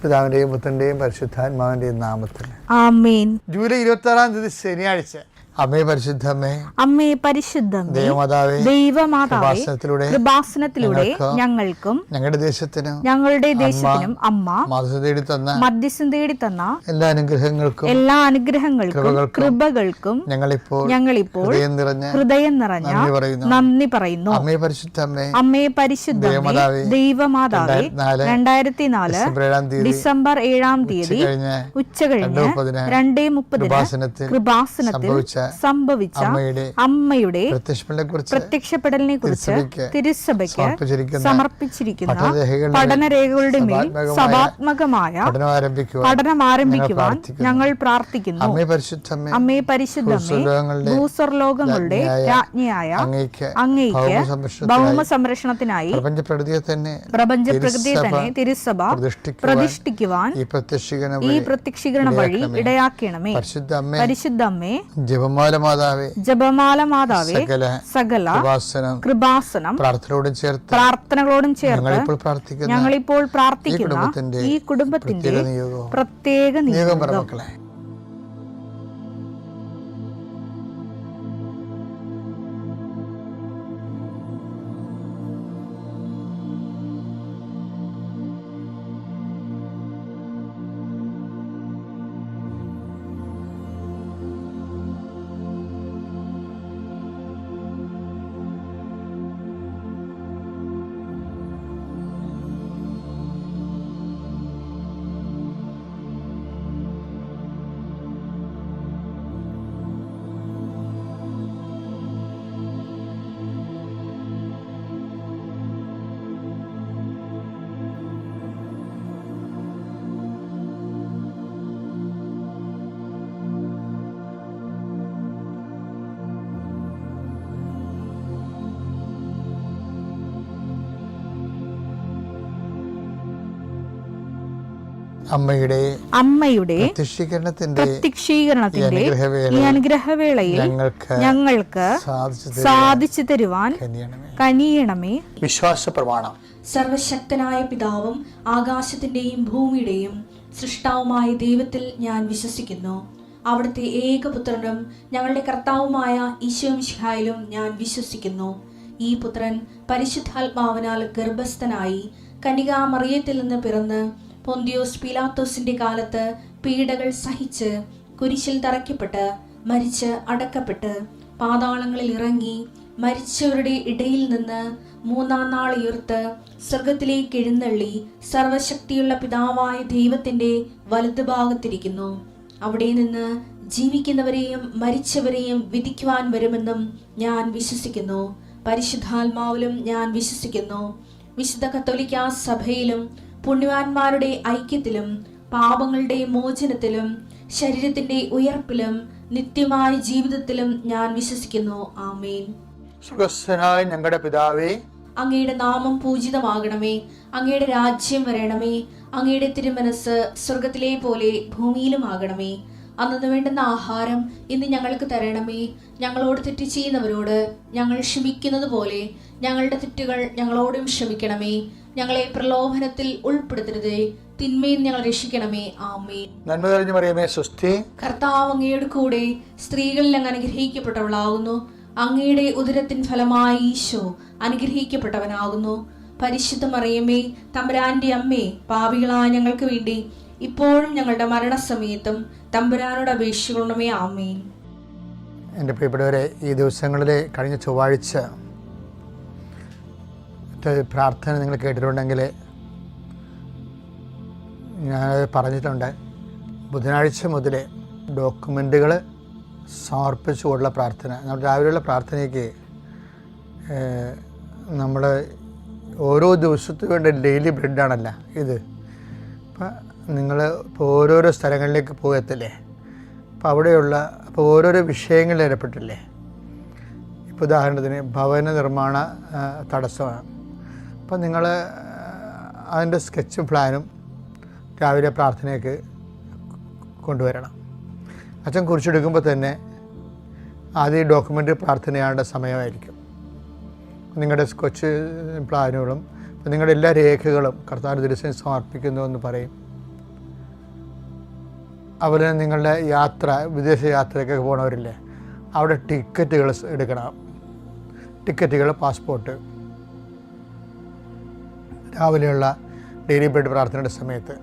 പിതാവിൻ്റെയും പുത്രൻ്റെയും പരിശുദ്ധാത്മാവിൻ്റെയും നാമത്തിൽ ആമേൻ. ജൂലൈ 26 ശനിയാഴ്ച. അമ്മേ പരിശുദ്ധമ്മേ, അമ്മേ പരിശുദ്ധമേ, ദൈവമാതാവേ, ദൈവമാതാവേ, കൃപാസനത്തിലൂടെ ഞങ്ങൾക്കും ഞങ്ങളുടെ ദേശത്തിനും അമ്മ മധ്യസ്ഥം തേടി തന്ന എല്ലാ അനുഗ്രഹങ്ങൾക്കും കൃപകൾക്കും ഞങ്ങളിപ്പോൾ ഹൃദയം നിറഞ്ഞ നന്ദി പറയുന്നു. അമ്മേ പരിശുദ്ധമ്മേ, അമ്മേ പരിശുദ്ധമേ, ദൈവമാതാവേ, 2004 ഡിസംബർ 7 ഉച്ചകഴിഞ്ഞ് 2:30 കൃപാസനത്തിൽ സംഭവിച്ച അമ്മയുടെ പ്രത്യക്ഷപ്പെടലിനെ കുറിച്ച് തിരുസഭയ്ക്ക് സമർപ്പിച്ചിരിക്കുന്ന പഠനരേഖകളുടെ മേൽ സഭാത്മകമായ പഠനം ആരംഭിക്കുവാൻ ഞങ്ങൾ പ്രാർത്ഥിക്കുന്നു. അമ്മേ പരിശുദ്ധമേ, ഭൂസ്വർലോകങ്ങളുടെ രാജ്ഞിയായ അങ്ങയ്ക്ക് ഭൗമ സംരക്ഷണത്തിനായി പ്രപഞ്ചപ്രകൃതിയെ തന്നെ തിരുസഭ പ്രതിഷ്ഠിക്കുവാൻ ഈ പ്രത്യക്ഷീകരണ വഴി ഇടയാക്കണമേ. പരിശുദ്ധമ്മേ, ജപമാല മാതാവേ, സകല കൃപാസനം പ്രാർത്ഥനകളോടും ചേർത്ത് ഞങ്ങളിപ്പോൾ പ്രാർത്ഥിക്കുന്ന ഈ കുടുംബത്തിന്റെ പ്രത്യേക നിയോഗം. അമ്മയുടെ പ്രത്യക്ഷീകരണത്തിന്റെ ഈ അനുഗ്രഹവേളയിൽ ഞങ്ങൾക്ക് സാധിച്ചു തരുവാൻ കനിയണമേ. വിശ്വാസ പ്രമാണം. സർവശക്തനായ പിതാവും ആകാശത്തിന്റെയും ഭൂമിയുടെയും സൃഷ്ടാവുമായ ദൈവത്തിൽ ഞാൻ വിശ്വസിക്കുന്നു. അവിടുത്തെ ഏകപുത്രനും ഞങ്ങളുടെ കർത്താവുമായ ഈശോമിശിഹായിലും ഞാൻ വിശ്വസിക്കുന്നു. ഈ പുത്രൻ പരിശുദ്ധാത്മാവിനാൽ ഗർഭസ്ഥനായി കന്യകാമറിയത്തിൽ നിന്ന് പിറന്ന് പൊന്തിയോസ് പീലാത്തോസിന്റെ കാലത്ത് പീഡകൾ സഹിച്ച് കുരിശിൽ തറയ്ക്കപ്പെട്ട് മരിച്ച് അടക്കപ്പെട്ട് പാതാളങ്ങളിൽ ഇറങ്ങി മരിച്ചവരുടെ ഇടയിൽ നിന്ന് 3-ാം നാൾ ഉയർത്ത് സ്വർഗത്തിലേക്ക് എഴുന്നള്ളി സർവശക്തിയുള്ള പിതാവായ ദൈവത്തിന്റെ വലതുഭാഗത്തിരിക്കുന്നു. അവിടെ നിന്ന് ജീവിക്കുന്നവരെയും മരിച്ചവരെയും വിധിക്കുവാൻ വരുമെന്നും ഞാൻ വിശ്വസിക്കുന്നു. പരിശുദ്ധാത്മാവിലും ഞാൻ വിശ്വസിക്കുന്നു. വിശുദ്ധ കത്തോലിക്കാ സഭയിലും പുണ്യവാന്മാരുടെ ഐക്യത്തിലും പാപങ്ങളുടെ മോചനത്തിലും ശരീരത്തിന്റെ ഉയർപ്പിലും നിത്യമായ ജീവിതത്തിലും ഞാൻ വിശ്വസിക്കുന്നു. ആമേൻ. സുഖസ്ഥനായ ഞങ്ങളുടെ പിതാവേ, അങ്ങയുടെ നാമം പൂജിതമാകണമേ. അങ്ങയുടെ രാജ്യം വരണമേ. അങ്ങയുടെ തിരുമനസ് സ്വർഗത്തിലെ പോലെ ഭൂമിയിലും ആകണമേ. അന്നു വേണ്ടുന്ന ആഹാരം ഇന്ന് ഞങ്ങൾക്ക് തരണമേ. ഞങ്ങളോട് തെറ്റ് ചെയ്യുന്നവരോട് ഞങ്ങൾ ക്ഷമിക്കുന്നത് പോലെ ഞങ്ങളുടെ തെറ്റുകൾ ഞങ്ങളോടും ക്ഷമിക്കണമേ. ഞങ്ങളെ പ്രലോഭനത്തിൽ ഉൾപ്പെടുത്തരുതേ, തിന്മയിൽ ഞങ്ങൾ രക്ഷിക്കണമേ. ആമേൻ. നന്മ നിറഞ്ഞ മറിയമേ, സ്വസ്തി. കർത്താവ് അങ്ങയുടെ കൂടെ സ്ത്രീകളിൽ അങ്ങ് അനുഗ്രഹിക്കപ്പെട്ടവളാകുന്നു. അങ്ങയുടെ ഉദരത്തിൻ ഫലമായി ഈശോ അനുഗ്രഹിക്കപ്പെട്ടവനാകുന്നു. പരിശുദ്ധ മറിയമേ, തമ്പുരാന്റെ അമ്മേ, പാപികളായ ഞങ്ങൾക്ക് വേണ്ടി ഇപ്പോഴും ഞങ്ങളുടെ മരണസമയത്തും തമ്പുരാനോട് അപേക്ഷിക്കണമേ. ആമേൻ. എൻ്റെ പ്രിയപ്പെട്ടവരെ, ഈ ദിവസങ്ങളിലെ കഴിഞ്ഞ ചൊവ്വാഴ്ച പ്രാർത്ഥന നിങ്ങൾ കേട്ടിട്ടുണ്ടെങ്കിൽ ഞാനത് പറഞ്ഞിട്ടുണ്ട്. ബുധനാഴ്ച മുതൽ ഡോക്യുമെൻറ്റുകൾ സമർപ്പിച്ചുകൊണ്ടുള്ള പ്രാർത്ഥന, നമ്മുടെ രാവിലെയുള്ള പ്രാർത്ഥനയ്ക്ക് നമ്മൾ ഓരോ ദിവസത്തിന് വേണ്ട ഡെയിലി ബ്രെഡാണല്ല ഇത്. അപ്പം നിങ്ങൾ ഇപ്പോൾ ഓരോരോ സ്ഥലങ്ങളിലേക്ക് പോകത്തില്ലേ, അപ്പോൾ ഓരോരോ വിഷയങ്ങളിൽ ഏർപ്പെട്ടില്ലേ. ഇപ്പോൾ ഉദാഹരണത്തിന് ഭവന നിർമ്മാണ തടസ്സമാണ്. അപ്പോൾ നിങ്ങൾ അതിൻ്റെ സ്കെച്ചും പ്ലാനും രാവിലെ പ്രാർത്ഥനയ്ക്ക് കൊണ്ടുവരണം. അച്ഛൻ കുറിച്ചെടുക്കുമ്പോൾ തന്നെ ആദ്യം ഡോക്യുമെൻ്റ് പ്രാർത്ഥനയാണ്ട സമയമായിരിക്കും. നിങ്ങളുടെ സ്കെച്ച് പ്ലാനുകളും നിങ്ങളുടെ എല്ലാ രേഖകളും കർത്താവിൻ്റെ ദിവസം സമർപ്പിക്കുന്നു എന്ന് പറയും. അതുപോലെ നിങ്ങളുടെ യാത്ര, വിദേശ യാത്രയ്ക്കൊക്കെ പോകണവരില്ലേ, അവിടെ ടിക്കറ്റുകൾ എടുക്കണം. ടിക്കറ്റുകൾ, പാസ്പോർട്ട്, രാവിലെയുള്ള ഡെയിലി ബ്രെഡ് പ്രാർത്ഥനയുടെ സമയത്ത്.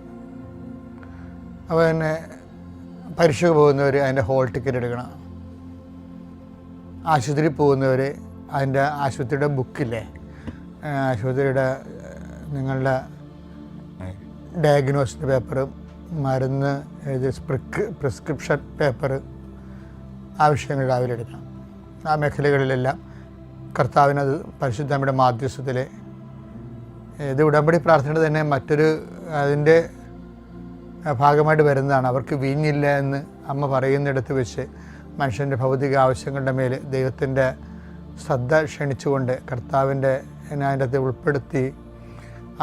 അപ്പോൾ തന്നെ പരീക്ഷയ്ക്ക് പോകുന്നവർ അതിൻ്റെ ഹോൾ ടിക്കറ്റ് എടുക്കണം. ആശുപത്രിയിൽ പോകുന്നവർ അതിൻ്റെ ആശുപത്രിയുടെ ബുക്കില്ലേ, ആശുപത്രിയുടെ നിങ്ങളുടെ ഡയഗ്നോസിൻ്റെ പേപ്പറും മരുന്ന് എഴുതി പ്രിസ്ക്രിപ്ഷൻ പേപ്പർ ആവശ്യങ്ങൾ രാവിലെ എടുക്കണം. ആ മേഖലകളിലെല്ലാം കർത്താവിനത് പരിശുദ്ധമ്മയുടെ മാധ്യസ്ഥത്തിൽ, ഇത് ഉടമ്പടി പ്രാർത്ഥനയുടെ തന്നെ മറ്റൊരു അതിൻ്റെ ഭാഗമായിട്ട് വരുന്നതാണ്. അവർക്ക് വീഞ്ഞില്ല എന്ന് അമ്മ പറയുന്നിടത്ത് വെച്ച് മനുഷ്യൻ്റെ ഭൗതിക ആവശ്യങ്ങളുടെ മേൽ ദൈവത്തിൻ്റെ ശ്രദ്ധ ക്ഷണിച്ചുകൊണ്ട് കർത്താവിൻ്റെ അതിൻ്റെ അകത്ത് ഉൾപ്പെടുത്തി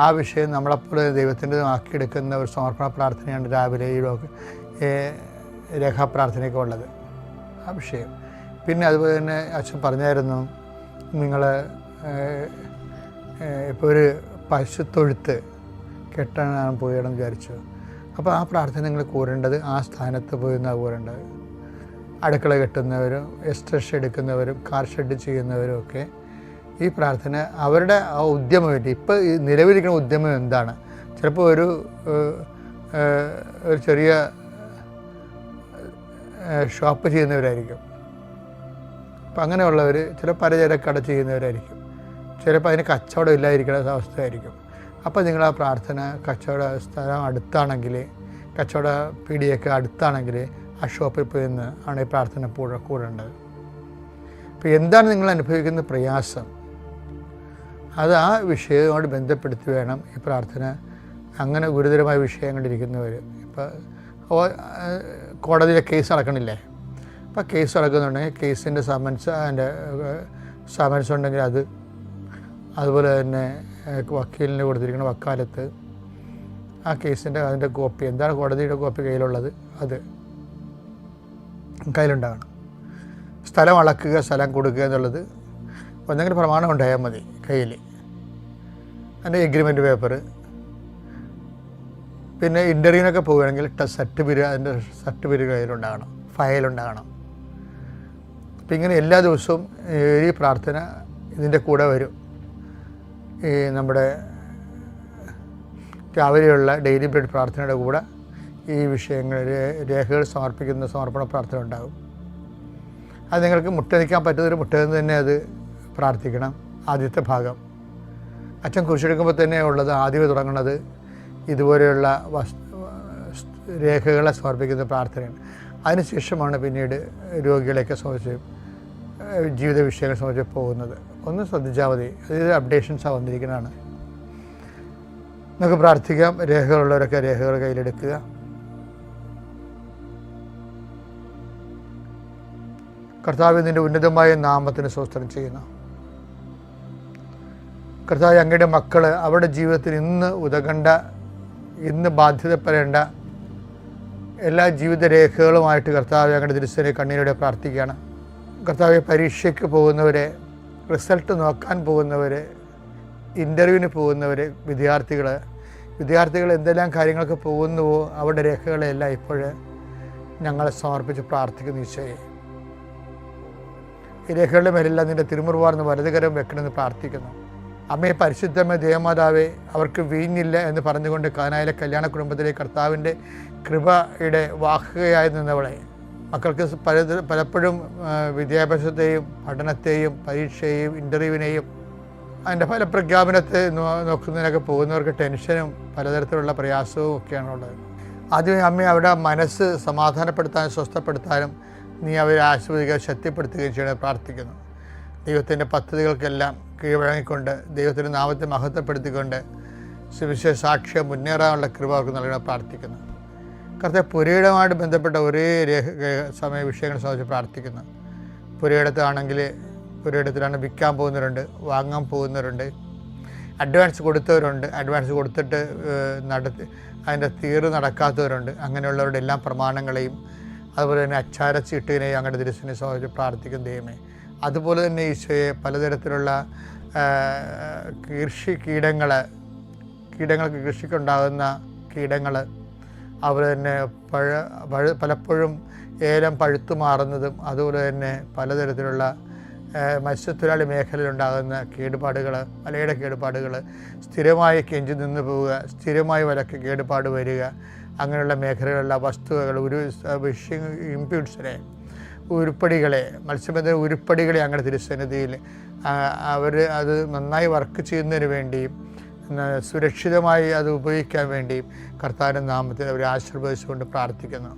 ആ വിഷയം നമ്മളെപ്പോലെ ദൈവത്തിൻ്റെ ആക്കിയെടുക്കുന്ന ഒരു സമർപ്പണ പ്രാർത്ഥനയാണ് രാവിലെ ഈ രേഖാപ്രാർത്ഥനയൊക്കെ ഉള്ളത്, ആ വിഷയം. പിന്നെ അതുപോലെ തന്നെ അച്ഛൻ പറഞ്ഞായിരുന്നു, നിങ്ങൾ ഇപ്പോൾ ഒരു പശുത്തൊഴുത്ത് കെട്ടാനാണ് പോയതെന്ന് വിചാരിച്ചു. അപ്പോൾ ആ പ്രാർത്ഥന നിങ്ങൾ കൂരേണ്ടത് ആ സ്ഥാനത്ത് പോയി നിന്നാണ് കൂരേണ്ടത്. അടുക്കള കെട്ടുന്നവരും എസ്റ്റർ എടുക്കുന്നവരും കാർ ഷെഡ് ചെയ്യുന്നവരും ഒക്കെ ഈ പ്രാർത്ഥന അവരുടെ ആ ഉദ്യമമില്ല. ഇപ്പോൾ ഈ നിലവിലിരിക്കുന്ന ഉദ്യമം എന്താണ്? ചിലപ്പോൾ ഒരു ചെറിയ ഷോപ്പ് ചെയ്യുന്നവരായിരിക്കും. അപ്പം അങ്ങനെയുള്ളവർ ചില പലചരക്കട ചെയ്യുന്നവരായിരിക്കും. ചിലപ്പോൾ അതിന് കച്ചവടം ഇല്ലാതിരിക്കുന്ന അവസ്ഥയായിരിക്കും. അപ്പോൾ നിങ്ങൾ ആ പ്രാർത്ഥന കച്ചവട സ്ഥലം അടുത്താണെങ്കിൽ, കച്ചവട പീടിയൊക്കെ അടുത്താണെങ്കിൽ ആ ഷോപ്പിൽ പോയി നിന്ന് ആണ് ഈ പ്രാർത്ഥന കൂടേണ്ടത്. അപ്പോൾ എന്താണ് നിങ്ങൾ അനുഭവിക്കുന്ന പ്രയാസം, അത് ആ വിഷയവുമായിട്ട് ബന്ധപ്പെടുത്തി വേണം ഈ പ്രാർത്ഥന. അങ്ങനെ ഗുരുതരമായ വിഷയങ്ങളിരിക്കുന്നവർ, ഇപ്പോൾ കോടതിയിലെ കേസ് നടക്കണില്ലേ, അപ്പോൾ കേസ് നടക്കുന്നുണ്ടെങ്കിൽ കേസിൻ്റെ സമൻസ് ഉണ്ടെങ്കിൽ അത്, അതുപോലെ തന്നെ വക്കീലിന് കൊടുത്തിരിക്കുന്ന വക്കാലത്ത് ആ കേസിൻ്റെ അതിൻ്റെ കോപ്പി, എന്താണ് കോടതിയുടെ കോപ്പി കയ്യിലുള്ളത് അത് കയ്യിലുണ്ടാകണം. സ്ഥലം അളക്കുക, സ്ഥലം കൊടുക്കുക എന്നുള്ളത് എന്തെങ്കിലും പ്രമാണം ഉണ്ടായാൽ മതി കയ്യിൽ. അതിൻ്റെ എഗ്രിമെൻ്റ് പേപ്പർ, പിന്നെ ഇൻ്റർവ്യൂവിനൊക്കെ പോവുകയാണെങ്കിൽ അതിൻ്റെ സർട്ടിഫിക്കറ്റ് കയ്യിലുണ്ടാകണം, ഫയലുണ്ടാകണം. അപ്പം ഇങ്ങനെ എല്ലാ ദിവസവും ഈ പ്രാർത്ഥന ഇതിൻ്റെ കൂടെ വരും. ഈ നമ്മുടെ രാവിലെയുള്ള ഡെയിലി ബ്രെഡ് പ്രാർത്ഥനയുടെ കൂടെ ഈ വിഷയങ്ങൾ രേഖകൾ സമർപ്പിക്കുന്ന സമർപ്പണ പ്രാർത്ഥന ഉണ്ടാകും. അത് നിങ്ങൾക്ക് മുട്ടനിക്കാൻ പറ്റുന്നൊരു മുട്ടയെന്ന് തന്നെ അത് പ്രാർത്ഥിക്കണം. ആദ്യത്തെ ഭാഗം അച്ഛൻ കുരിശെടുക്കുമ്പോൾ തന്നെ ഉള്ളത് ആദ്യമേ തുടങ്ങുന്നത് ഇതുപോലെയുള്ള രേഖകളെ സമർപ്പിക്കുന്ന പ്രാർത്ഥനയാണ്. അതിനുശേഷമാണ് പിന്നീട് രോഗികളെയൊക്കെ സംബന്ധിച്ച് ജീവിത വിഷയങ്ങളെ സംബന്ധിച്ച് പോകുന്നത്. ഒന്ന് ശ്രദ്ധിച്ചാൽ മതി, അതിൽ അപ്ഡേഷൻസാണ് വന്നിരിക്കുന്നതാണ്. നമുക്ക് പ്രാർത്ഥിക്കാം. രേഖകളുള്ളവരൊക്കെ രേഖകൾ കയ്യിലെടുക്കുക. കർത്താവ് നിൻ്റെ ഉന്നതമായ നാമത്തിന് സ്തോത്രം ചെയ്യുന്നു. കർത്താവ്, അങ്ങയുടെ മക്കൾ അവരുടെ ജീവിതത്തിൽ ഇന്ന് ഉതകണ്ട, ഇന്ന് ബാധ്യതപ്പെടേണ്ട എല്ലാ ജീവിതരേഖകളുമായിട്ട് കർത്താവ് അങ്ങയുടെ തിരുസേനയെ കണ്ണീരോടെ പ്രാർത്ഥിക്കുകയാണ്. കർത്താവ്, പരീക്ഷയ്ക്ക് പോകുന്നവരെ, റിസൾട്ട് നോക്കാൻ പോകുന്നവർ, ഇൻ്റർവ്യൂവിന് പോകുന്നവർ, വിദ്യാർത്ഥികൾ എന്തെല്ലാം കാര്യങ്ങൾക്ക് പോകുന്നുവോ അവരുടെ രേഖകളെല്ലാം ഇപ്പോൾ ഞങ്ങളെ സമർപ്പിച്ച് പ്രാർത്ഥിക്കുന്നു. ഈശോയെ, ഈ രേഖകളുടെ മേലെല്ലാം നിൻ്റെ തിരുമുറുവാർന്ന് വലതുകരം വെക്കണമെന്ന് പ്രാർത്ഥിക്കുന്നു. അമ്മയെ പരിശുദ്ധമേ ദേവമാതാവേ, അവർക്ക് വീഞ്ഞില്ല എന്ന് പറഞ്ഞുകൊണ്ട് കാനായിലെ കല്യാണ കുടുംബത്തിലെ കർത്താവിൻ്റെ കൃപയുടെ വാഹകയായി നിന്നവളെ, മക്കൾക്ക് പലപ്പോഴും വിദ്യാഭ്യാസത്തെയും പഠനത്തെയും പരീക്ഷയെയും ഇൻ്റർവ്യൂവിനെയും അതിൻ്റെ ഫലപ്രഖ്യാപനത്തെ നോക്കുന്നതിനൊക്കെ പോകുന്നവർക്ക് ടെൻഷനും പലതരത്തിലുള്ള പ്രയാസവും ഒക്കെയാണുള്ളത്. ആദ്യമേ അമ്മയെ അവരുടെ മനസ്സ് സമാധാനപ്പെടുത്താനും സ്വസ്ഥപ്പെടുത്താനും നീ അവരെ ആസ്വദിക്കുക, ശക്തിപ്പെടുത്തുകയും ചെയ്യണമെന്ന് പ്രാർത്ഥിക്കുന്നു. ദൈവത്തിൻ്റെ പദ്ധതികൾക്കെല്ലാം കീഴ്വഴങ്ങിക്കൊണ്ട് ദൈവത്തിൻ്റെ നാമത്തെ മഹത്വപ്പെടുത്തിക്കൊണ്ട് സുവിശേഷ സാക്ഷ്യം മുന്നേറാനുള്ള കൃപ അവർക്ക് നൽകണമെന്ന് പ്രാർത്ഥിക്കുന്നു. കർത്താവ്, പുരയിടമായിട്ട് ബന്ധപ്പെട്ട ഒരേ സമയ വിഷയങ്ങൾ സംബന്ധിച്ച് പ്രാർത്ഥിക്കുന്നു. പുരയിടത്താണെങ്കിൽ പുരയിടത്തിലാണ് വിൽക്കാൻ പോകുന്നവരുണ്ട്, വാങ്ങാൻ പോകുന്നവരുണ്ട്, അഡ്വാൻസ് കൊടുത്തവരുണ്ട്, അഡ്വാൻസ് കൊടുത്തിട്ട് അതിൻ്റെ തീർവ് നടക്കാത്തവരുണ്ട്. അങ്ങനെയുള്ളവരുടെ എല്ലാ പ്രമാണങ്ങളെയും അതുപോലെ തന്നെ അച്ചാരച്ചീട്ടിനെയും അങ്ങയുടെ തിരുസനെ സംബന്ധിച്ച് പ്രാർത്ഥിക്കും ദൈവമേ. അതുപോലെ തന്നെ ഈശോയെ, പലതരത്തിലുള്ള കീടങ്ങൾക്ക് കൃഷിക്കുണ്ടാകുന്ന കീടങ്ങൾ, അതുപോലെ തന്നെ പലപ്പോഴും ഏലം പഴുത്തു മാറുന്നതും, അതുപോലെ തന്നെ പലതരത്തിലുള്ള മത്സ്യത്തൊഴിലാളി മേഖലയിലുണ്ടാകുന്ന കേടുപാടുകൾ, വലയുടെ കേടുപാടുകൾ, സ്ഥിരമായി കെഞ്ചി നിന്ന് പോവുക, സ്ഥിരമായി വലക്ക് കേടുപാട് വരിക, അങ്ങനെയുള്ള മേഖലകളിലുള്ള വസ്തുവകൾ, ഇംപ്യൂട്ട്സിനെ, ഉരുപ്പടികളെ, മത്സ്യബന്ധന ഉരുപ്പടികളെ അങ്ങനെ തിരുസന്നിധിയിൽ അവർ അത് നന്നായി വർക്ക് ചെയ്യുന്നതിന് വേണ്ടിയും സുരക്ഷിതമായി അത് ഉപയോഗിക്കാൻ വേണ്ടിയും കർത്താവിൻ്റെ നാമത്തിൽ അവർ ആശീർവദിച്ചുകൊണ്ട് പ്രാർത്ഥിക്കുന്നു.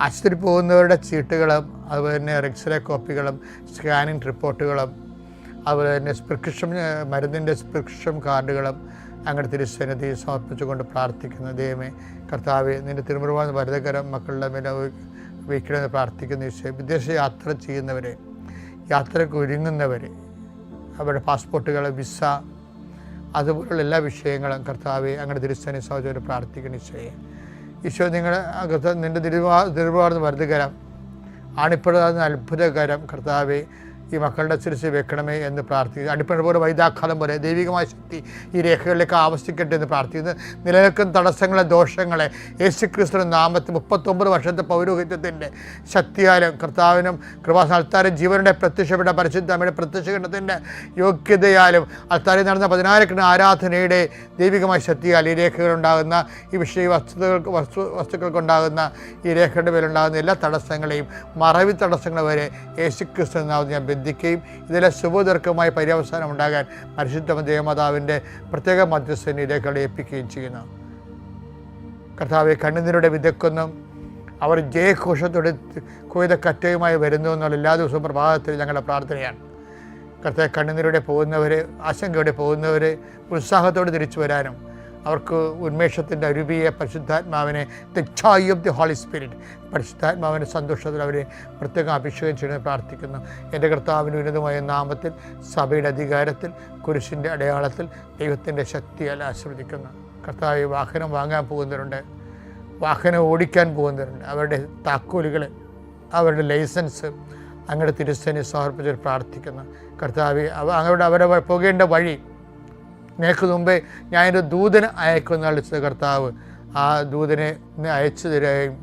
ആശുപത്രി പോകുന്നവരുടെ ചീട്ടുകളും, അതുപോലെ തന്നെ എക്സ്റേ കോപ്പികളും, സ്കാനിങ് റിപ്പോർട്ടുകളും, അതുപോലെ തന്നെ മരുന്നിൻ്റെ പ്രിസ്ക്രിപ്ഷൻ കാർഡുകളും അങ്ങനെ തിരുസന്നിധിയിൽ സമർപ്പിച്ചുകൊണ്ട് പ്രാർത്ഥിക്കുന്നു. ദൈവമേ കർത്താവെ, നിൻ്റെ തിരുമുറുവാൻ വരദകരം മക്കളുടെ മേലെ വയ്ക്കണമെന്ന് പ്രാർത്ഥിക്കുന്ന ഈശോയെ, വിദേശ യാത്ര ചെയ്യുന്നവരെ, യാത്രയ്ക്ക് ഒരുങ്ങുന്നവരെ, അവരുടെ പാസ്പോർട്ടുകൾ, വിസ, അതുപോലുള്ള എല്ലാ വിഷയങ്ങളും കർത്താവെ അങ്ങനെ തിരുസന്നിധി സഹോദരൻ പ്രാർത്ഥിക്കുന്ന ഈശോയെ. ഈശോ നിൻ്റെ തിരുവാർന്ന് വരദകരം, ആണിപ്പെടുന്ന അത്ഭുതകരം കർത്താവെ ഈ മക്കളുടെ ശിരസ് വെക്കണമേ എന്ന് പ്രാർത്ഥിക്കുന്നു. അടിപ്പണ പോലെ വൈദാഘാതം പോലെ ദൈവികമായ ശക്തി ഈ രേഖകളിലേക്ക് ആവശ്യിക്കട്ടെ എന്ന് പ്രാർത്ഥിക്കുന്നു. നിലനിൽക്കുന്ന തടസ്സങ്ങളെ, ദോഷങ്ങളെ യേശുക്രിസ്തുവിന്റെ നാമത്തിൽ 39 വർഷത്തെ പൗരോഹിത്യത്തിൻ്റെ ശക്തിയാലും കർത്താവിനും കൃപാസനത്താരും ജീവനുടെ പ്രത്യക്ഷപ്പെട്ട പരിശുദ്ധ അമ്മയുടെ പ്രത്യക്ഷീകരണത്തിൻ്റെ യോഗ്യതയാലും അൽത്താരിൽ നടന്ന 14 ആരാധനയുടെ ദൈവികമായ ശക്തിയാൽ ഈ രേഖകളുണ്ടാകുന്ന ഈ വസ്തുക്കൾക്കുണ്ടാകുന്ന ഈ രേഖയുടെ മേലുണ്ടാകുന്ന എല്ലാ തടസ്സങ്ങളെയും, മറവി തടസ്സങ്ങൾ വരെ യേശുക്രിസ്തു നാമത്തിൽ ഞാൻ ബന്ധിക്കുകയും ഇതിലെ ശുഭദീർഘമായ പര്യവസാനം ഉണ്ടാകാൻ പരിശുദ്ധ ദേവമാതാവിൻ്റെ പ്രത്യേക മധ്യസ്ഥനെ രേഖകളെ ഏൽപ്പിക്കുകയും ചെയ്യുന്നു. കർത്താവെ, കണ്ണുനീരുടെ വിതയ്ക്കൊന്നും അവർ ജയഘോഷത്തോടെ കൊയ്ത കറ്റയുമായി വരുന്നു എന്നുള്ള എല്ലാ ദിവസവും പ്രഭാതത്തിൽ ഞങ്ങളുടെ പ്രാർത്ഥനയാണ്. കർത്താവെ, കണ്ണുനീരോടെ പോകുന്നവർ, ആശങ്കയോടെ പോകുന്നവർ ഉത്സാഹത്തോടെ തിരിച്ചു വരാനും അവർക്ക് ഉന്മേഷത്തിൻ്റെ അരുവിയെ പരിശുദ്ധാത്മാവിനെ, the joy of the holy spirit, പരിശുദ്ധാത്മാവിൻ്റെ സന്തോഷത്തിൽ അവരെ പ്രത്യേകം അഭിഷേകം ചെയ്യുന്നത് പ്രാർത്ഥിക്കുന്നു. എൻ്റെ കർത്താവിൻ്റെ ഉന്നതമായ നാമത്തിൽ, സഭയുടെ അധികാരത്തിൽ, കുരിശിൻ്റെ അടയാളത്തിൽ, ദൈവത്തിൻ്റെ ശക്തിയാൽ ആശീർവദിക്കുന്നു. കർത്താവ്, വാഹനം വാങ്ങാൻ പോകുന്നവരുണ്ട്, വാഹനം ഓടിക്കാൻ പോകുന്നവരുണ്ട്, അവരുടെ താക്കോലുകൾ, അവരുടെ ലൈസൻസ് അങ്ങയുടെ തിരുസന്നിധിയിൽ സമർപ്പിച്ച് പ്രാർത്ഥിക്കുന്നു. കർത്താവ്, അവരെ പോകേണ്ട വഴി നിനക്ക് മുമ്പേ ഞാൻ എൻ്റെ ദൂതനെ അയക്കുമെന്ന് വിളിച്ചത് കർത്താവ് ആ ദൂതനെ അയച്ചു തരികയും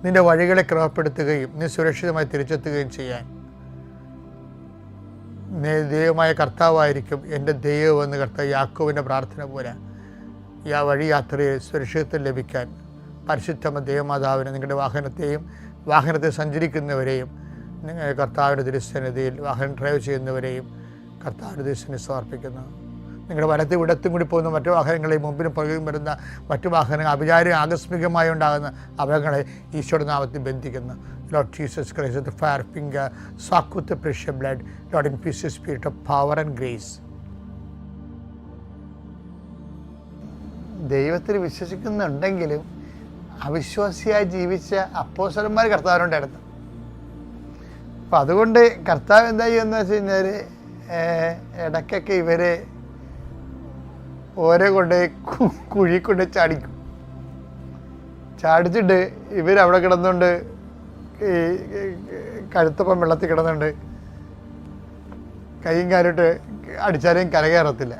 നിൻ്റെ വഴികളെ ക്രമപ്പെടുത്തുകയും നീ സുരക്ഷിതമായി തിരിച്ചെത്തുകയും ചെയ്യാൻ ദൈവമായ കർത്താവായിരിക്കും എൻ്റെ ദൈവമെന്ന് കർത്താവ് യാക്കോബിൻ്റെ പ്രാർത്ഥന പോലെ ഈ ആ വഴി യാത്രയിൽ സുരക്ഷിതത്വം ലഭിക്കാൻ പരിശുദ്ധ ദൈവമാതാവിനെ നിങ്ങളുടെ വാഹനത്തെ സഞ്ചരിക്കുന്നവരെയും കർത്താവിൻ്റെ തിരുസന്നിധിയിൽ വാഹനം ഡ്രൈവ് ചെയ്യുന്നവരെയും കർത്താവിൻ്റെ തിരുസന്നിധിയിൽ സമർപ്പിക്കുന്നു. നിങ്ങളുടെ വലത്തും ഇടത്തും കൂടി പോകുന്ന മറ്റു വാഹനങ്ങളെയും മുമ്പിലും പുറകിലും വരുന്ന മറ്റു വാഹനങ്ങൾ ആകസ്മികമായി ഉണ്ടാകുന്ന അപകടങ്ങളെ ഈശോയുടെ നാമത്തിൽ ബന്ധിക്കുന്നു. Lord Jesus Christ, with the fire finger, soak with the precious blood, Lord, infuse the spirit of power and grace. ദൈവത്തിൽ വിശ്വസിക്കുന്നുണ്ടെങ്കിലും അവിശ്വാസിയായി ജീവിച്ച അപ്പോസ്തലന്മാർ കർത്താവിനോടടുത്ത്. അപ്പം അതുകൊണ്ട് കർത്താവ് എന്താ ചെയ്യുന്നത് വെച്ച് കഴിഞ്ഞാൽ ഇടയ്ക്കൊക്കെ ഇവരെ ഓരോ കൊണ്ട് കുഴി കൊണ്ട് ചാടിച്ചിട്ട് ഇവരവിടെ കിടന്നുകൊണ്ട് ഈ കഴുത്തപ്പം വെള്ളത്തിൽ കിടന്നുണ്ട് കൈയും കാലിട്ട് അടിച്ചാലും കരകയറത്തില്ല.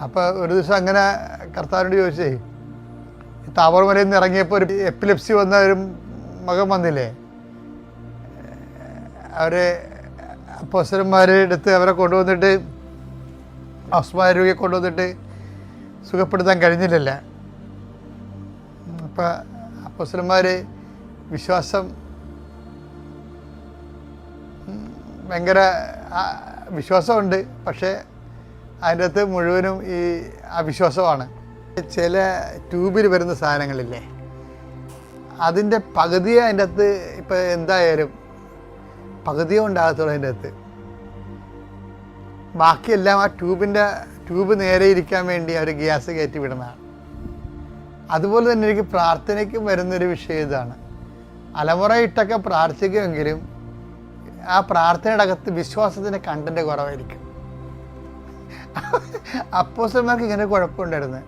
അപ്പോൾ ഒരു ദിവസം അങ്ങനെ കർത്താവിനോട് ചോദിച്ചേ, താബോർ മലയിൽ നിന്ന് ഇറങ്ങിയപ്പോൾ ഒരു എപ്പിലെപ്സി വന്ന ഒരു മകൻ വന്നില്ലേ, അവരെ അപ്പോസ്തലന്മാരെ അടുത്ത് അവരെ കൊണ്ടുവന്നിട്ട് ആസ്മാരോഗ്യം കൊണ്ടുവന്നിട്ട് സുഖപ്പെടുത്താൻ കഴിഞ്ഞില്ലല്ല. അപ്പം അപ്പോസ്തലന്മാർ വിശ്വാസം ഭയങ്കര വിശ്വാസമുണ്ട്, പക്ഷേ അതിൻ്റെ അകത്ത് മുഴുവനും ഈ അവിശ്വാസമാണ്. ചില ട്യൂബിൽ വരുന്ന സാധനങ്ങളില്ലേ, അതിൻ്റെ പകുതിയെ അതിൻ്റെ അകത്ത് ഇപ്പം എന്തായാലും പകുതിയോ ഉണ്ടാകത്തുള്ളൂ. അതിൻ്റെ അകത്ത് ബാക്കിയെല്ലാം ആ ട്യൂബ് നേരെ ഇരിക്കാൻ വേണ്ടി അവർ ഗ്യാസ് കയറ്റി വിടുന്നതാണ്. അതുപോലെ തന്നെ എനിക്ക് പ്രാർത്ഥനയ്ക്കും വരുന്നൊരു വിഷയം ഇതാണ്. അലമുറയിട്ടൊക്കെ പ്രാർത്ഥിക്കുമെങ്കിലും ആ പ്രാർത്ഥനയുടെ അകത്ത് വിശ്വാസത്തിൻ്റെ കണ്ടന്റ് കുറവായിരിക്കും. അപ്പോസ്തലന്മാർക്ക് ഇങ്ങനെ കുഴപ്പമുണ്ടായിരുന്നു.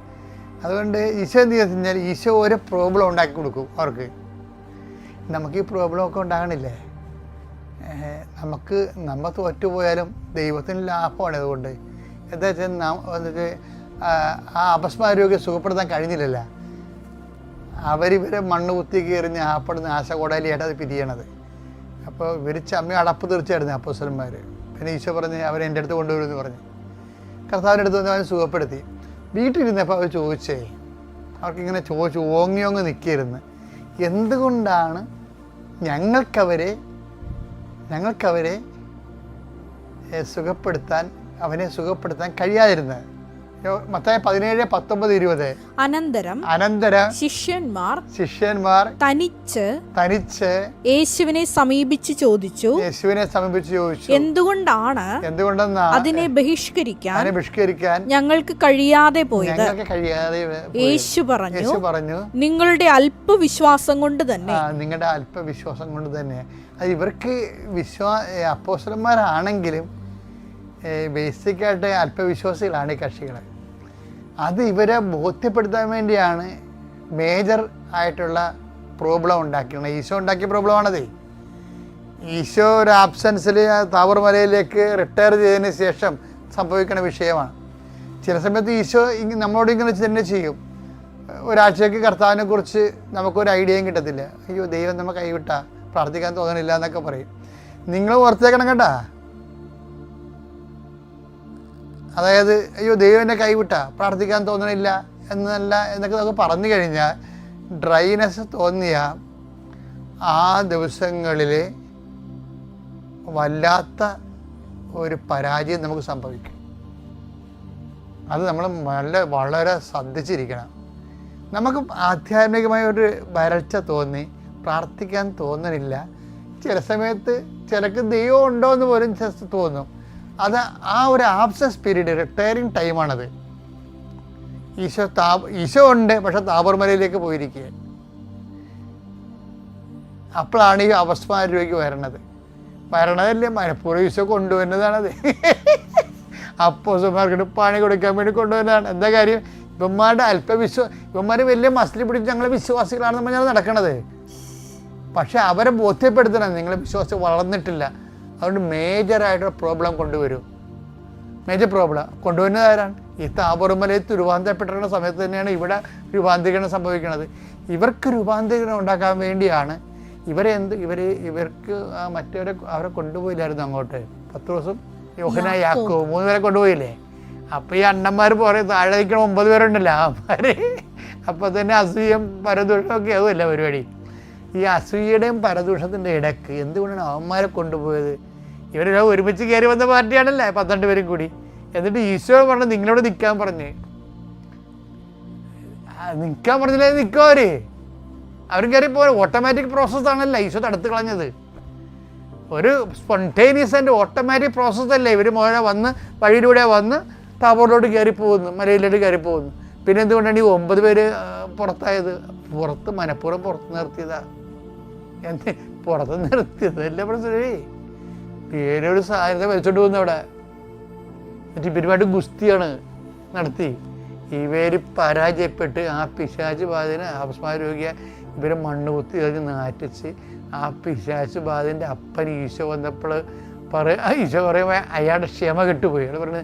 അതുകൊണ്ട് ഈശോ എന്ത് ചെയ്തു കഴിഞ്ഞാൽ ഈശോ ഓരോ പ്രോബ്ലം ഉണ്ടാക്കി കൊടുക്കും അവർക്ക്. നമുക്ക് ഈ പ്രോബ്ലമൊക്കെ ഉണ്ടാകണില്ലേ, നമ്മൾ തോറ്റുപോയാലും ദൈവത്തിന് ലാഭമാണ്. അതുകൊണ്ട് എന്താ വെച്ചാൽ വന്നിട്ട് ആ അപസ്മാരോഗ്യം സുഖപ്പെടുത്താൻ കഴിഞ്ഞില്ലല്ലോ. അവരിവരെ മണ്ണ് കുത്തിക്ക് എറിഞ്ഞ് ആപ്പെടുന്ന ആശകോടാലിയായിട്ട് അത് പിരിയണത്. അപ്പോൾ ഇവർ അമ്മ അടപ്പ് തീർച്ചയായിരുന്നു അപ്പോസ്തലന്മാർ. പിന്നെ ഈശോ പറഞ്ഞ് അവരെ എൻ്റെ അടുത്ത് കൊണ്ടുവരുമെന്ന് പറഞ്ഞ് കർത്താവിൻ്റെ അടുത്ത് വന്ന് അവനെ സുഖപ്പെടുത്തി. വീട്ടിലിരുന്നപ്പോൾ അവർ ചോദിച്ചേ, അവർക്കിങ്ങനെ ചോദിച്ചു ഓങ്ങി നിൽക്കിയിരുന്നു, എന്തുകൊണ്ടാണ് ഞങ്ങൾക്കവരെ അവനെ സുഖപ്പെടുത്താൻ കഴിയാതിരുന്നത്? മത്തായി 17:19-20. അനന്തരം ശിഷ്യന്മാർ തനിച്ച് യേശുവിനെ സമീപിച്ച് ചോദിച്ചു, എന്തുകൊണ്ടെന്ന് അതിനെ ബഹിഷ്കരിക്കാൻ ഞങ്ങൾക്ക് കഴിയാതെ പോയത്. യേശു പറഞ്ഞു, നിങ്ങളുടെ അല്പവിശ്വാസം കൊണ്ട് തന്നെ. അത് ഇവർക്ക് അപ്പോസ്തലന്മാരാണെങ്കിലും ബേസിക്കായിട്ട് അല്പവിശ്വാസികളാണ് ഈ കക്ഷികൾ. അത് ഇവരെ ബോധ്യപ്പെടുത്താൻ വേണ്ടിയാണ് മേജർ ആയിട്ടുള്ള പ്രോബ്ലം ഉണ്ടാക്കിയത്. ഈശോ ഉണ്ടാക്കിയ പ്രോബ്ലമാണത്. ഈശോ ഒരു ആബ്സെൻസിൽ താബോർ മലയിലേക്ക് റിട്ടയർ ചെയ്തതിന് ശേഷം സംഭവിക്കുന്ന വിഷയമാണ്. ചില സമയത്ത് ഈശോ നമ്മളോട് ഇങ്ങനെ തന്നെ ചെയ്യും. ഒരാഴ്ചയ്ക്ക് കർത്താവിനെ കുറിച്ച് നമുക്കൊരു ഐഡിയയും കിട്ടത്തില്ല. അയ്യോ ദൈവം നമ്മൾ കൈവിട്ട, പ്രാർത്ഥിക്കാൻ തോന്നണില്ല എന്നൊക്കെ പറയും. നിങ്ങൾ ഓർത്തേക്കണം കേട്ടാ. അതായത് അയ്യോ ദൈവം എന്നെ കൈവിട്ട, പ്രാർത്ഥിക്കാൻ തോന്നണില്ല എന്നൊക്കെ നമുക്ക് പറഞ്ഞു കഴിഞ്ഞാൽ ഡ്രൈനെസ് തോന്നിയ ആ ദിവസങ്ങളിൽ വല്ലാത്ത ഒരു പരാജയം നമുക്ക് സംഭവിക്കും. അത് നമ്മൾ വളരെ ശ്രദ്ധിച്ചിരിക്കണം. നമുക്ക് ആധ്യാത്മികമായ ഒരു വരൾച്ച തോന്നി, പ്രാർത്ഥിക്കാൻ തോന്നണില്ല. ചില സമയത്ത് ചിലക്ക് ദൈവം ഉണ്ടോ എന്ന് പോലും തോന്നും. അത് ആ ഒരു ആബ്സെൻസ് പീരീഡ്, റിട്ടയറിങ് ടൈമാണത്. ഈശോ ഉണ്ട്, പക്ഷെ താബോർ മലയിലേക്ക് പോയിരിക്കുക. അപ്പോഴാണ് ഈ അപസ്മാരൂപയ്ക്ക് വരണതല്ലേ, മനഃപൂർവ്വം ഈശോ കൊണ്ടുവരുന്നതാണത്. അപ്പോസ്തലന്മാർക്ക് പണി കൊടുക്കാൻ വേണ്ടി കൊണ്ടുവരുന്നതാണ്. എന്താ കാര്യം? ഇവന്മാർ വലിയ മസ്ലി പിടിച്ച് ഞങ്ങൾ വിശ്വാസികളാണെന്ന് പറഞ്ഞാൽ നടക്കണത്. പക്ഷെ അവരെ ബോധ്യപ്പെടുത്തണം, നിങ്ങൾ വിശ്വാസം വളർന്നിട്ടില്ല. അതുകൊണ്ട് മേജറായിട്ടുള്ള പ്രോബ്ലം കൊണ്ടുവരും. മേജർ പ്രോബ്ലം കൊണ്ടുവരുന്നത് ആരാണ്? ഈ താബോർ മലയിൽ രൂപാന്തരപ്പെട്ടിരുന്ന സമയത്ത് തന്നെയാണ് ഇവിടെ രൂപാന്തരീകരണം സംഭവിക്കുന്നത്. ഇവർക്ക് രൂപാന്തരീകരണം ഉണ്ടാക്കാൻ വേണ്ടിയാണ് ഇവർക്ക് അവരെ കൊണ്ടുപോയില്ലായിരുന്നു അങ്ങോട്ട്. പത്രോസും യോഹന്നാനും യാക്കോബും 3 പേരെ കൊണ്ടുപോയില്ലേ? അപ്പോൾ ഈ അണ്ണന്മാർ പറയും താഴെ നിൽക്കണ 9 പേരുണ്ടല്ലോ, അവന്മാർ അപ്പോൾ തന്നെ അസൂയം പരദൂഷണമൊക്കെ ആവുമല്ല പരിപാടി. ഈ അസൂയയുടെയും പരദൂഷണത്തിൻ്റെ ഇടയ്ക്ക് എന്തുകൊണ്ടാണ് അവന്മാരെ കൊണ്ടുപോയത്? ഇവരെല്ലാം ഒരുമിച്ച് കയറി വന്ന പാർട്ടിയാണല്ലേ 12 പേരും കൂടി. എന്നിട്ട് ഈശോ പറഞ്ഞു നിങ്ങളോട് നിൽക്കാൻ പറഞ്ഞില്ലേ? നിൽക്കോ അവരും കയറി പോയ ഓട്ടോമാറ്റിക് പ്രോസസ്സാണല്ലോ ഈശോ തടുത്ത് കളഞ്ഞത്. ഒരു സ്പോണ്ടേനിയസ് ആൻഡ് ഓട്ടോമാറ്റിക് പ്രോസസ്സല്ലേ. ഇവർ വന്ന് വഴിയിലൂടെ വന്ന് താബോറിലോട്ട് കയറി പോകുന്നു, മലയിലോട്ട് കയറി പോകുന്നു. പിന്നെ എന്തുകൊണ്ടാണ് ഈ 9 പേര് പുറത്തായത്? മനഃപൂർവ്വം പുറത്ത് നിർത്തിയതാണ്. പുറത്ത് നിർത്തിയതല്ലേ പ്രശ്നമേ. പേരൊരു സാധ്യത വലിച്ചോണ്ട് പോകുന്നു അവിടെ. എന്നിട്ട് ഇവരുമായിട്ട് ഗുസ്തിയാണ് നടത്തി. ഇവര് പരാജയപ്പെട്ട് ആ പിശാച് ബാധനെ അപസ്മാരോഗ്യ ഇവരെ മണ്ണ് കുത്തി കഴിഞ്ഞ് നാറ്റിച്ച് ആ പിശാച് ബാധൻ്റെ അപ്പൻ ഈശോ വന്നപ്പോൾ ഈശോ പറയുമ്പോൾ അയാളുടെ ക്ഷമ കെട്ടുപോയി. അയാൾ പറഞ്ഞ്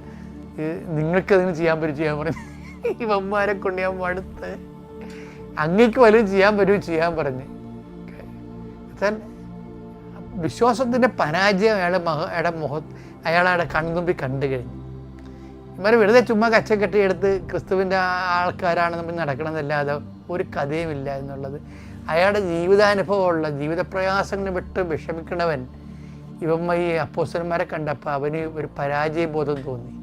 നിങ്ങൾക്കതിന് ചെയ്യാൻ പറഞ്ഞു. ഇവന്മാരെ കൊണ്ട് ഞാൻ മടുത്ത്, അങ്ങേക്ക് വലുതും ചെയ്യാൻ പറഞ്ഞ്. വിശ്വാസത്തിൻ്റെ പരാജയം അയാളുടെ കൺതുമ്പി കണ്ടു കഴിഞ്ഞു. ഇവരെ വെറുതെ ചുമ്മാ കച്ചക്കെട്ടി എടുത്ത് ക്രിസ്തുവിൻ്റെ ആൾക്കാരാണ് നമ്മൾ നടക്കണമെന്നല്ലാതെ ഒരു കഥയുമില്ല എന്നുള്ളത് അയാളുടെ ജീവിതാനുഭവമുള്ള ജീവിതപ്രയാസങ്ങൾ വിട്ട് വിഷമിക്കണവൻ ഈ അപ്പോസ്തലന്മാരെ കണ്ടപ്പോൾ അവന് ഒരു പരാജയബോധം തോന്നി.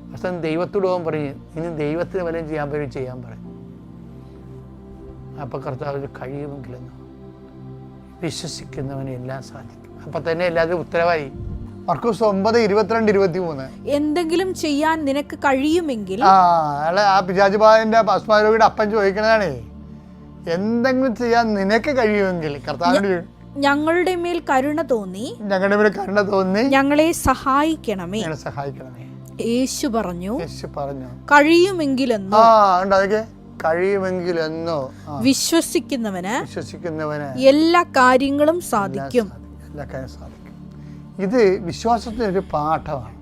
അവസാനം ദൈവത്തോട് പോകാൻ പറഞ്ഞു, ഇനി ദൈവത്തിന് വല്ലതും ചെയ്യാൻ പറഞ്ഞു. അപ്പോൾ കർത്താവ് കഴിയുമെങ്കിലെന്നോ വിശ്വസിക്കുന്നവന് എല്ലാം സാധിക്കും. അപ്പം തന്നെ എല്ലാവരും ഉത്തരവായി. മർക്കോസ് 9:22-23. എന്തെങ്കിലും ചെയ്യാൻ നിനക്ക് കഴിയുമെങ്കിൽ. ആ പിശാചുബാധന്റെ അപസ്മാരോഗിയുടെ അപ്പൻ ചോദിക്കണതാണേ, എന്തെങ്കിലും ചെയ്യാൻ നിനക്ക് കഴിയുമെങ്കിൽ കർത്താവിനോട് ഞങ്ങളുടെ മേൽ കരുണ തോന്നി ഞങ്ങളെ സഹായിക്കണമേ. യേശു പറഞ്ഞു കഴിയുമെങ്കിലെന്നോ. വിശ്വസിക്കുന്നവന് എല്ലാ കാര്യങ്ങളും സാധിക്കും. ഇത് വിശ്വാസത്തിനൊരു പാഠമാണ്.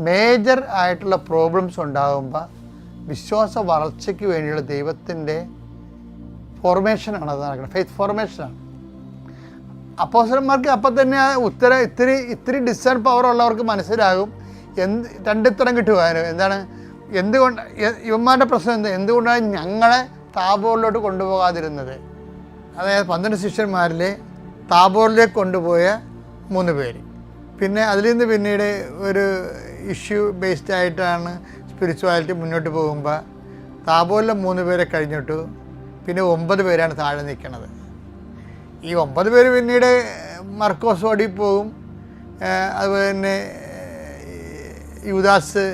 മേജർ ആയിട്ടുള്ള പ്രോബ്ലംസ് ഉണ്ടാകുമ്പോൾ വിശ്വാസ വളർച്ചയ്ക്ക് വേണ്ടിയുള്ള ദൈവത്തിൻ്റെ ഫോർമേഷനാണ് അത് നടക്കുന്നത്, ഫെയ്ത്ത് ഫോർമേഷനാണ്. അപ്പോസ്തലന്മാർക്ക് അപ്പം തന്നെ ഇത്തിരി ഡിസേൺ പവർ ഉള്ളവർക്ക് മനസ്സിലാകും രണ്ടുത്തരം കിട്ടുവാനും. എന്താണ്, എന്തുകൊണ്ട് ഇവന്മാരുടെ പ്രശ്നം എന്തുകൊണ്ടാണ് ഞങ്ങളെ താബോറിലോട്ട് കൊണ്ടുപോകാതിരുന്നത്? അതായത് 12 ശിഷ്യന്മാരിലെ താബോറിലേക്ക് കൊണ്ടുപോയ 3 പേര്. പിന്നെ അതിൽ നിന്ന് പിന്നീട് ഒരു ഇഷ്യൂ ബേസ്ഡ് ആയിട്ടാണ് സ്പിരിച്വാലിറ്റി മുന്നോട്ട് പോകുമ്പോൾ താബോറിലെ 3 പേരെ കഴിഞ്ഞിട്ടു പിന്നെ 9 പേരാണ് താഴെ നിൽക്കുന്നത്. ഈ 9 പേര് പിന്നീട് മർക്കോസ് ഓടി പോകും. അതുപോലെ തന്നെ യൂദാസ്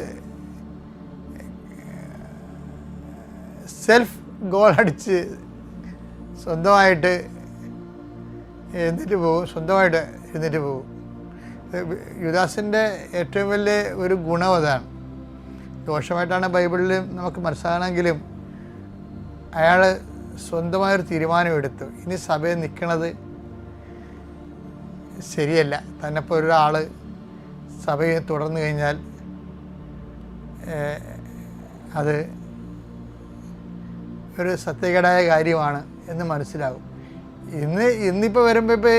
സെൽഫ് ഗോൾ അടിച്ച് സ്വന്തമായിട്ട് എഴുന്നേറ്റ് പോകും. യൂദാസിൻ്റെ ഏറ്റവും വലിയ ഒരു ഗുണം അതാണ്. ദോഷമായിട്ടാണ് ബൈബിളിൽ നമുക്ക് മനസ്സിലാകണമെങ്കിലും അയാൾ സ്വന്തമായൊരു തീരുമാനമെടുത്തു, ഇനി സഭയിൽ നിൽക്കുന്നത് ശരിയല്ല. തന്നെപ്പോൾ ഒരാൾ സഭയിൽ തുടർന്നു കഴിഞ്ഞാൽ അത് ഒരു സത്യകേടായ കാര്യമാണ് എന്ന് മനസ്സിലാകും. ഇന്നിപ്പോൾ വരുമ്പോൾ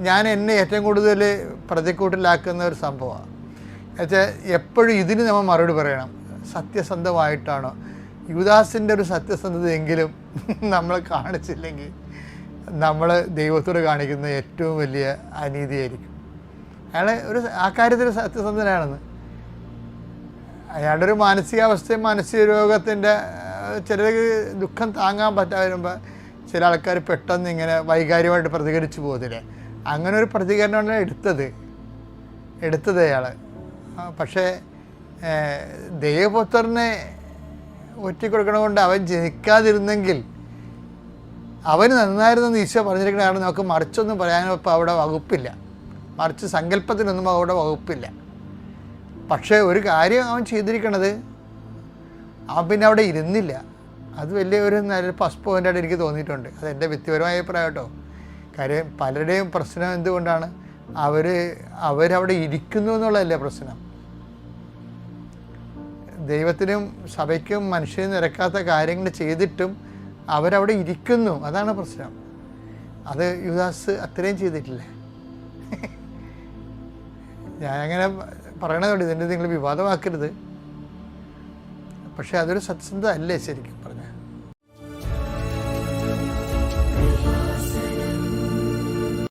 ഞാൻ എന്നെ ഏറ്റവും കൂടുതൽ പ്രതിക്കൂട്ടിലാക്കുന്ന ഒരു സംഭവമാണ്. എന്നുവെച്ചാൽ എപ്പോഴും ഇതിന് നമ്മൾ മറുപടി പറയണം, സത്യസന്ധമായിട്ടാണോ. യൂദാസിൻ്റെ ഒരു സത്യസന്ധതയെങ്കിലും നമ്മൾ കാണിച്ചില്ലെങ്കിൽ നമ്മൾ ദൈവത്തോട് കാണിക്കുന്ന ഏറ്റവും വലിയ അനീതിയായിരിക്കും. അയാൾ ആ കാര്യത്തിൽ സത്യസന്ധനാണെന്ന്. അയാളുടെ ഒരു മാനസികാവസ്ഥയും മാനസിക രോഗത്തിൻ്റെ ചിലർക്ക് ദുഃഖം താങ്ങാൻ പറ്റാതെ വരുമ്പോൾ ചില ആൾക്കാർ പെട്ടെന്ന് ഇങ്ങനെ വൈകാരികമായിട്ട് പ്രതികരിച്ചു പോകുന്നില്ലേ, അങ്ങനെ ഒരു പ്രതികരണമാണ് എടുത്തത് അയാൾ. പക്ഷേ ദൈവപുത്രനെ ഒറ്റിക്കൊടുക്കണ കൊണ്ട് അവൻ ജനിക്കാതിരുന്നെങ്കിൽ അവന് നന്നായിരുന്നെന്ന് ഈശോ പറഞ്ഞിരിക്കണതാണ്. നമുക്ക് മറിച്ചൊന്നും പറയാനും ഇപ്പോൾ അവിടെ വകുപ്പില്ല, മറിച്ച് സങ്കല്പത്തിനൊന്നും അവിടെ വകുപ്പില്ല. പക്ഷേ ഒരു കാര്യം അവൻ ചെയ്തിരിക്കണത്, അവൻ പിന്നെ അവിടെ ഇരുന്നില്ല. അത് വലിയ ഒരു നല്ല പ്ലസ് പോയിൻ്റായിട്ട് എനിക്ക് തോന്നിയിട്ടുണ്ട്. അത് എൻ്റെ വ്യക്തിപരമായ അഭിപ്രായം കേട്ടോ. കാര്യം പലരുടെയും പ്രശ്നം എന്തുകൊണ്ടാണ്, അവരവിടെ ഇരിക്കുന്നു എന്നുള്ളതല്ലേ പ്രശ്നം. ദൈവത്തിനും സഭയ്ക്കും മനുഷ്യനും നിരക്കാത്ത കാര്യങ്ങൾ ചെയ്തിട്ടും അവരവിടെ ഇരിക്കുന്നു, അതാണ് പ്രശ്നം. അത് യൂദാസ് അത്രയും ചെയ്തിട്ടില്ലേ. ഞാനങ്ങനെ പറയണതുകൊണ്ട് ഇതിൻ്റെ നിങ്ങൾ വിവാദമാക്കരുത്. പക്ഷേ അതൊരു സത്യസന്ധത അല്ലേ ശരിക്കും.